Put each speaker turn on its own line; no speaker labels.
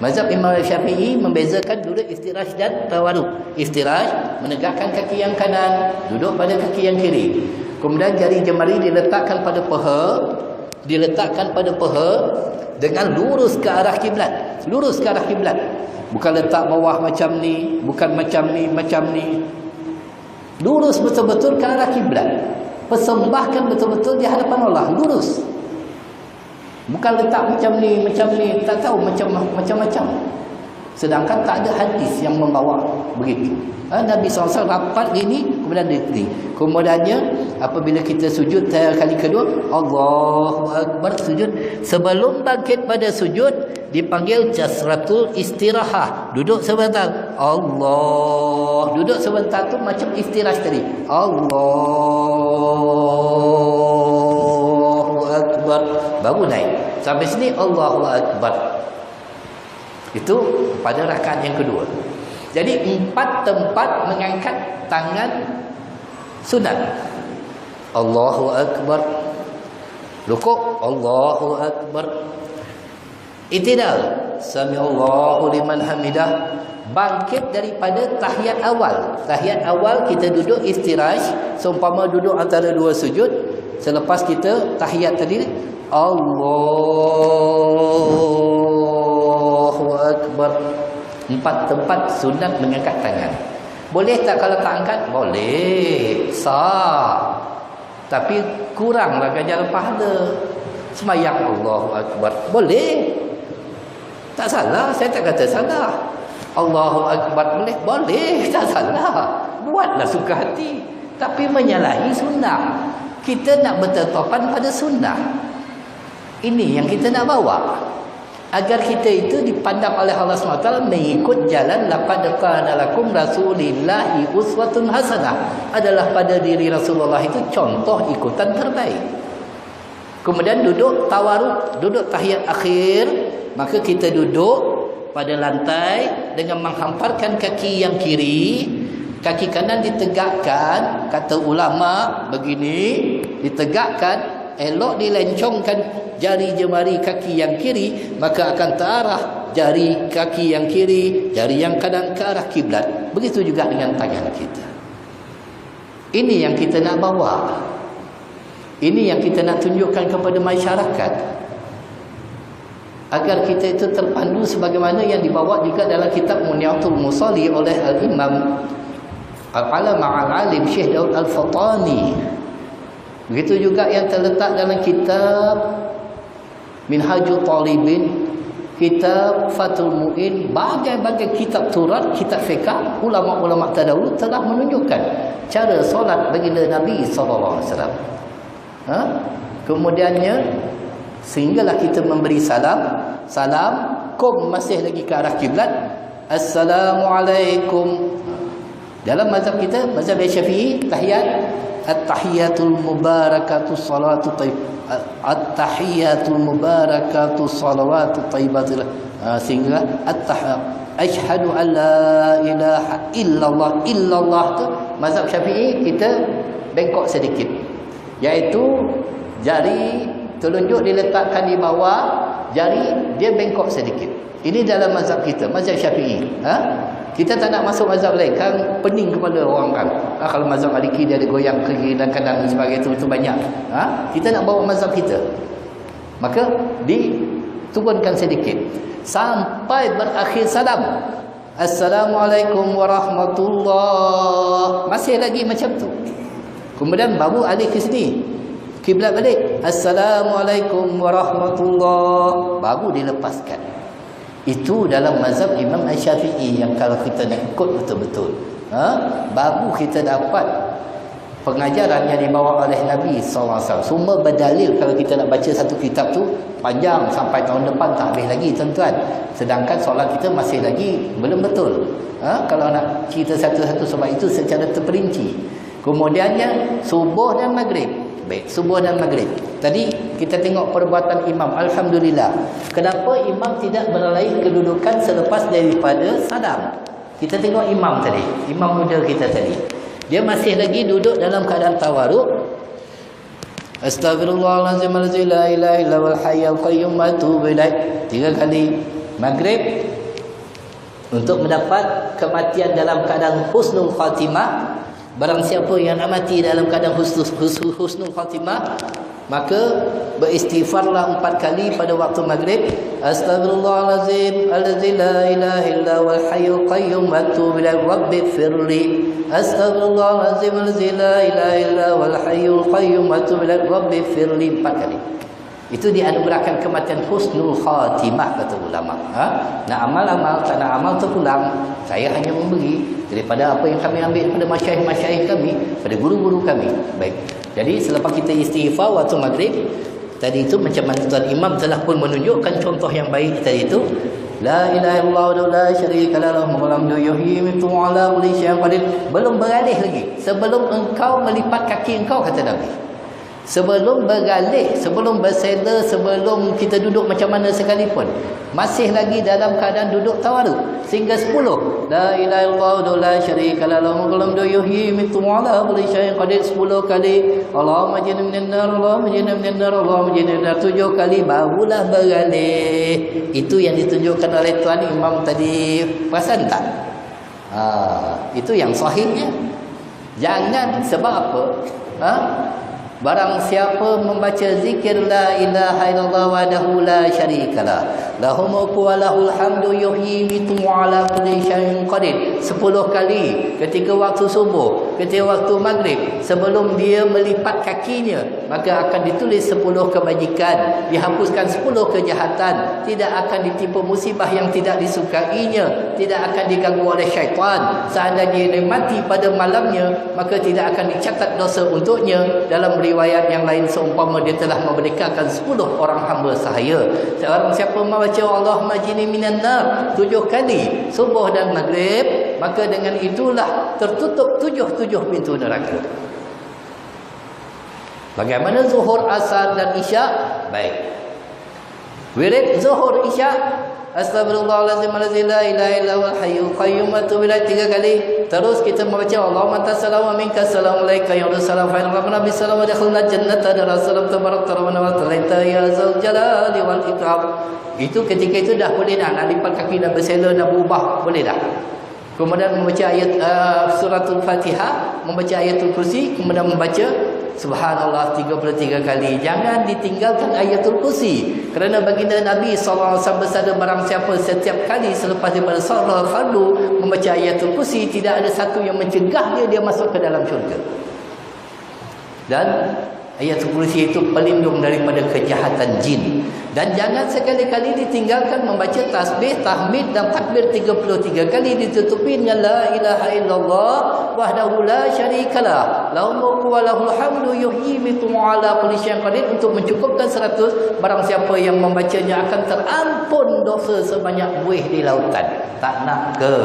Mazhab Imam Syafi'i membezakan duduk iftirash dan tawaruk. Iftirash menegakkan kaki yang kanan, duduk pada kaki yang kiri. Kemudian jari jemari diletakkan pada paha, dengan lurus ke arah kiblat. Lurus ke arah kiblat. Bukan letak bawah macam ni, bukan macam ni. Lurus betul-betul ke arah kiblat. Persembahkan betul-betul di hadapan Allah, lurus. Bukan letak macam ni, tak tahu macam-macam. Sedangkan tak ada hadis yang membawa begitu. Nabi SAW rapat gini, kemudian dia. Kemudiannya apabila kita sujud kali kedua, Allahu Akbar, sujud. Sebelum bangkit pada sujud dipanggil jasratul istirahah. Duduk sebentar. Allah. Duduk sebentar tu macam istirahat tadi. Allahu Akbar. Baru naik. Sampai sini Allahu Akbar. Itu pada rakaat yang kedua. Jadi 4 tempat mengangkat tangan sunat. Allahu Akbar. Rukuk, Allahu Akbar. I'tidal, Sami'allahu liman hamidah. Bangkit daripada tahiyat awal. Tahiyat awal kita duduk istirahat, seumpama duduk antara dua sujud. Selepas kita tahiyat tadi, Allahu Akbar. 4 tempat sunat mengangkat tangan. Boleh tak kalau tak angkat? Boleh. Sah. Tapi kuranglah ganjaran pahala. Sembahyang Allahu Akbar. Boleh. Tak salah, saya tak kata salah. Allahu Akbar boleh? Boleh, tak salah. Buatlah suka hati. Tapi menyalahi sunnah. Kita nak bertetapan pada sunnah. Ini yang kita nak bawa. Agar kita itu dipandang oleh Allah SWT mengikut jalan laqad kana lakum rasulillahi uswatun hasanah. Adalah pada diri Rasulullah itu contoh ikutan terbaik. Kemudian duduk tawaruk, duduk tahiyat akhir. Maka kita duduk pada lantai dengan menghamparkan kaki yang kiri. Kaki kanan ditegakkan, kata ulama begini, ditegakkan, elok dilencongkan jari jemari kaki yang kiri, maka akan terarah jari kaki yang kiri, jari yang kanan ke arah kiblat. Begitu juga dengan tangan kita. Ini yang kita nak bawa. Ini yang kita nak tunjukkan kepada masyarakat. Agar kita itu terpandu sebagaimana yang dibawa juga dalam kitab Munyatul Musalli oleh Al-Imam Al-Alama Al-Alim Syekh Daud Al-Fatani. Begitu juga yang terletak dalam kitab Minhajul Talibin, kitab Fathul Mu'in, bagai-bagai kitab turat, kitab fiqh, ulama-ulama terdahulu telah menunjukkan cara solat baginda Nabi SAW. Kemudiannya sehinggalah kita memberi salam, kum masih lagi ke arah kiblat. Assalamualaikum. Dalam mazhab kita, mazhab Syafi'i, tahiyat at-tahiyatul mubarakatuh salatu tayyib. At-tahiyatul mubarakatuh salawatu tayyibatul. Sehingga asyhadu an la ilaha illallah tu mazhab Syafi'i kita bengkok sedikit. Iaitu jari telunjuk diletakkan di bawah, jari dia bengkok sedikit. Ini dalam mazhab kita, mazhab Syafi'i. Kita tak nak masuk mazhab lain, kan pening kepada orang kan. Kalau mazhab Maliki dia ada goyang kiri dan kanan dan sebagainya, itu banyak. Kita nak bawa mazhab kita. Maka diturunkan sedikit sampai berakhir salam. Assalamualaikum warahmatullahi. Masih lagi macam tu. Kemudian baru alih ke sini, kiblat balik. Assalamualaikum warahmatullahi. Baru dilepaskan. Itu dalam mazhab Imam Syafi'i yang kalau kita nak ikut betul-betul, baru kita dapat pengajaran yang dibawa oleh Nabi SAW. Semua berdalil. Kalau kita nak baca satu kitab tu panjang sampai tahun depan tak habis lagi tuan-tuan. Sedangkan solat kita masih lagi belum betul. Kalau nak cerita satu-satu sebab itu secara terperinci. Kemudiannya subuh dan maghrib. Baik, subuh dan maghrib. Tadi kita tengok perbuatan imam. Alhamdulillah. Kenapa imam tidak beralih kedudukan selepas daripada salam? Kita tengok imam tadi. Imam muda kita tadi. Dia masih lagi duduk dalam keadaan tawaruk. Astaghfirullahalazim la ilaha illa huwal hayyul qayyum wa atubu ilaih. 3 kali. Maghrib Untuk mendapat kematian dalam keadaan husnul khatimah, barang siapa yang nak mati dalam keadaan husnul khatimah, maka beristighfarlah 4 kali pada waktu maghrib. Astaghfirullahalazim allazi la ilaha illa huwal hayyul qayyum wa atubu ilaihi rabbighfirli. Astaghfirullahalazim allazi la ilaha illa huwal hayyul qayyum wa atubu ilaihi rabbighfirli 4 kali. Itu dianugerahkan kematian husnul khatimah, kata ulama. Nak amal-amal, tak nak amal terpulang. Saya hanya memberi daripada apa yang kami ambil pada masyayikh-masyayikh kami, pada guru-guru kami. Baik. Jadi selepas kita istighfar waktu maghrib, tadi itu macam mana Tuan Imam telah pun menunjukkan contoh yang baik tadi itu. La ilaha illallah wa la syarika lahu mulhamdu yuhyi mitu ala kulli syai'in qadir. Belum beralih lagi. Sebelum engkau melipat kaki engkau, kata Nabi. Sebelum bergalih, sebelum bersela, sebelum kita duduk macam mana sekalipun, masih lagi dalam keadaan duduk tawaduk. Sehingga 10. La ilaha illallah wa la syarika lahu mulhamdu yuhyi mitu ala kulli syai'in qadir 10 kali. Allahumma jinna minan nar, Allahumma jinna minan nar, Allahumma jinna minan nar 7 kali, barulah bergalih. Itu yang ditunjukkan oleh Tuan Imam tadi. Perasan tak? Itu yang sahihnya. Jangan, sebab apa? Barang siapa membaca zikir la ilaha illallah wahdahu la syarikalah lahul mulku wa lahul hamdu yuhyi mitu ala kulli syai'in qadir 10 kali ketika waktu subuh, ketika waktu maghrib, sebelum dia melipat kakinya, maka akan ditulis 10 kebajikan, dihapuskan 10 kejahatan, tidak akan ditimpa musibah yang tidak disukainya, tidak akan diganggu oleh syaitan. Seandainya dia mati pada malamnya, maka tidak akan dicatat dosa untuknya. Dalam riwayat yang lain, seumpama dia telah memerdekakan 10 orang hamba sahaya. Seorang siapa membaca Allahumma jinni minan nar 7 kali subuh dan maghrib, maka dengan itulah tertutup 7 pintu neraka. Bagaimana zuhur, asar dan isyak? Baik. Wirid zuhur, isyak, astagfirullahalazim allazi la ilaha illa huwal hayyul qayyum wa atubu ilaihi 3 kali. Terus kita membaca Allahumma tasallam wa minka salam alayka ya Rasulullah fa inna rabbana bisalam wa dakhalna jannata dar salam tabarak rabbana wa ta'ala ya zal jalali wal ikram. Itu ketika itu dah boleh dah nak lipat kaki, dah bersela, dah berubah, boleh dah. Kemudian membaca ayat suratul Fatihah, membaca ayatul kursi, kemudian membaca subhanallah 33 kali. Jangan ditinggalkan ayatul kursi, kerana baginda Nabi SAW bersabda, barang siapa setiap kali selepas daripada salat fardu membaca ayatul kursi, tidak ada satu yang mencegah dia masuk ke dalam syurga. Dan ayatul kursi itu pelindung daripada kejahatan jin. Dan jangan sekali-kali ditinggalkan membaca tasbih, tahmid dan takbir 33 kali, ditutupi dengan la ilaha illallah wahdahu la syarikalah lahul mulku wa lahul hamdu yuhyi mitu ala kulli syai'in qadir, untuk mencukupkan 100. Barang siapa yang membacanya akan terampun dosa sebanyak buih di lautan. Tak nak ke?